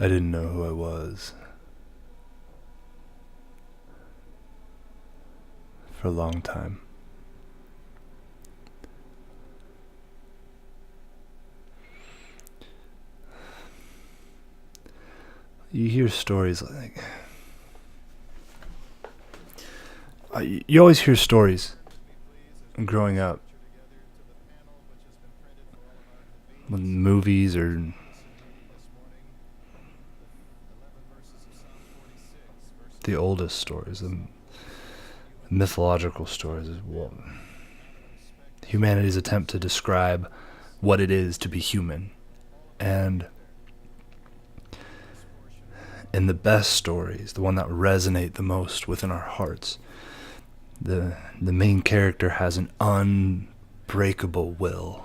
I didn't know who I was for a long time. You hear stories like... you always hear stories growing up. When movies or the oldest stories, the mythological stories, is humanity's attempt to describe what it is to be human. And in the best stories, the one that resonate the most within our hearts, the main character has an unbreakable will.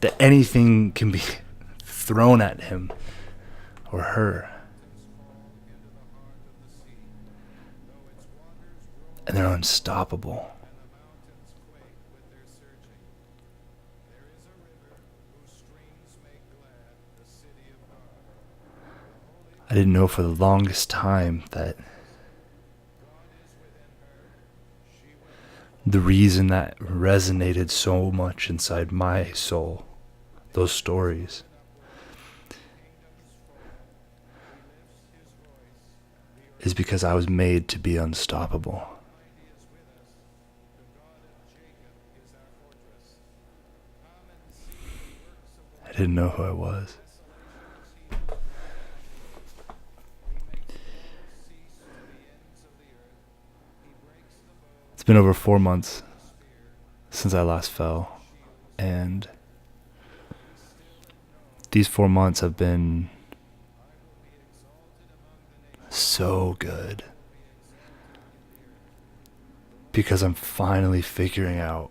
That anything can be thrown at him or her, and they're unstoppable. I didn't know for the longest time that the reason that resonated so much inside my soul, those stories, is because I was made to be unstoppable. I didn't know who I was. It's been over 4 months since I last fell, and these 4 months have been so good because I'm finally figuring out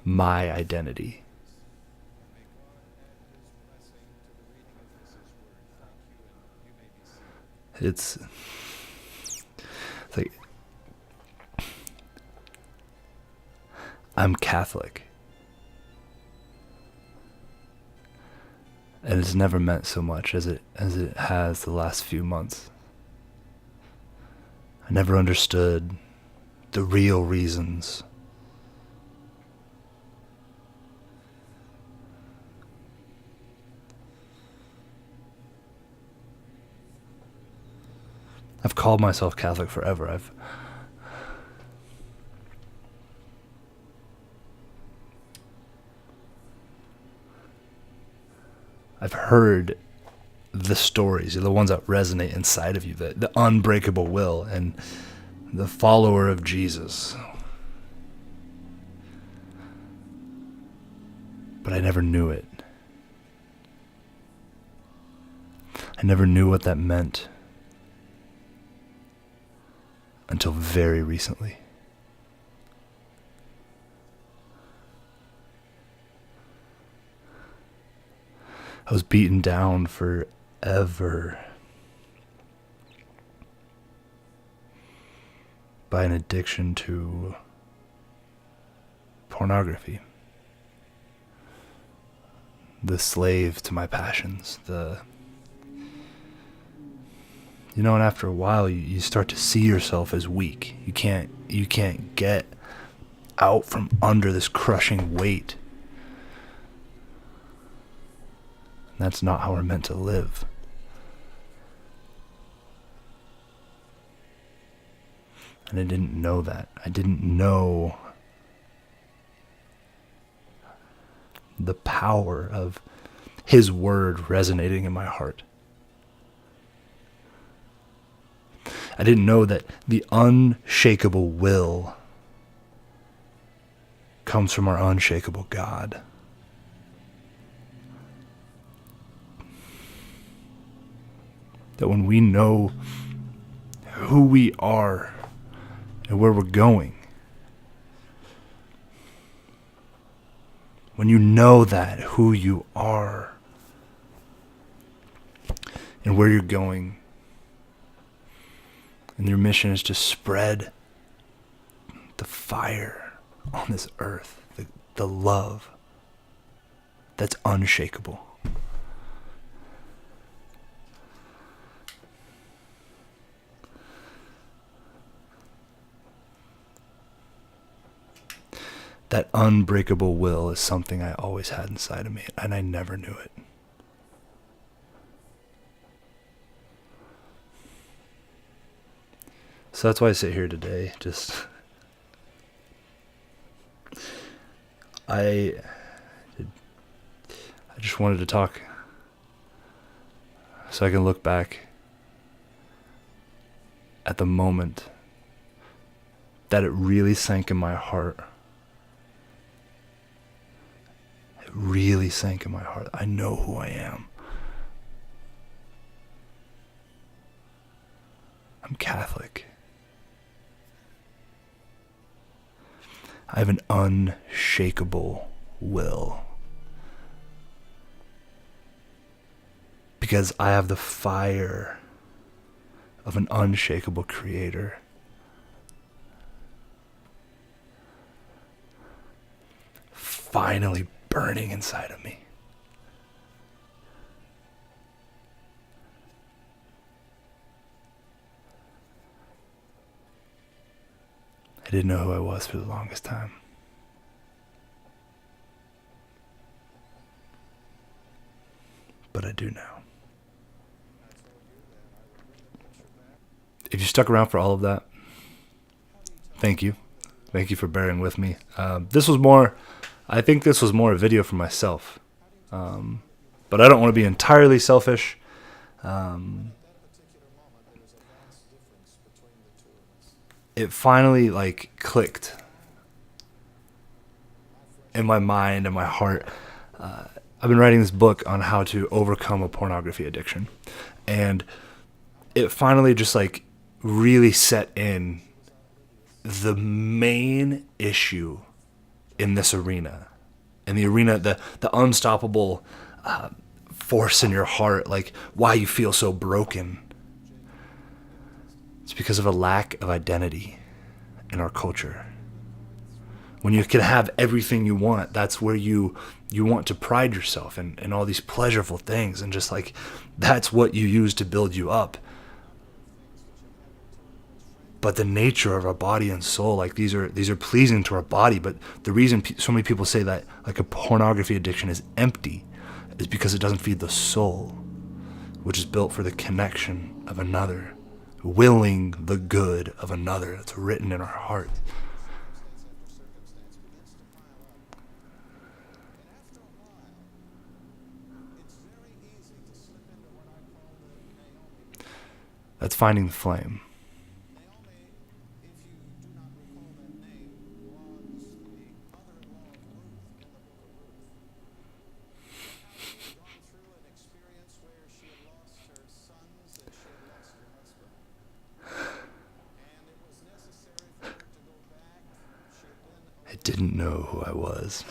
my identity. It's like I'm Catholic, and it's never meant so much as it has the last few months. I never understood the real reasons. I've called myself Catholic forever. I've heard the stories, the ones that resonate inside of you, the unbreakable will and the follower of Jesus. But I never knew it. I never knew what that meant until very recently. I was beaten down forever by an addiction to pornography. The slave to my passions. And after a while you start to see yourself as weak. You can't get out from under this crushing weight. That's not how we're meant to live. And I didn't know that. I didn't know the power of His word resonating in my heart. I didn't know that the unshakable will comes from our unshakable God. That when we know who we are and where we're going, when you know that, who you are and where you're going, and your mission is to spread the fire on this earth, the love that's unshakable. That unbreakable will is something I always had inside of me, and I never knew it. So that's why I sit here today. I just wanted to talk so I can look back at the moment that it really sank in my heart. It really sank in my heart. I know who I am. I'm Catholic. I have an unshakable will. Because I have the fire of an unshakable creator. Finally burning inside of me. I didn't know who I was for the longest time. But I do now. If you stuck around for all of that, thank you. Thank you for bearing with me. I think this was more a video for myself. But I don't want to be entirely selfish. It finally clicked in my mind and my heart. I've been writing this book on how to overcome a pornography addiction, and it finally just really set in the main issue in this arena, the unstoppable force in your heart, why you feel so broken. It's because of a lack of identity in our culture. When you can have everything you want, that's where you want to pride yourself in all these pleasurable things, and just that's what you use to build you up. But the nature of our body and soul, these are pleasing to our body, but the reason so many people say that a pornography addiction is empty is because it doesn't feed the soul, which is built for the connection of another, willing the good of another. It's written in our heart. That's finding the flame. I didn't know who I was.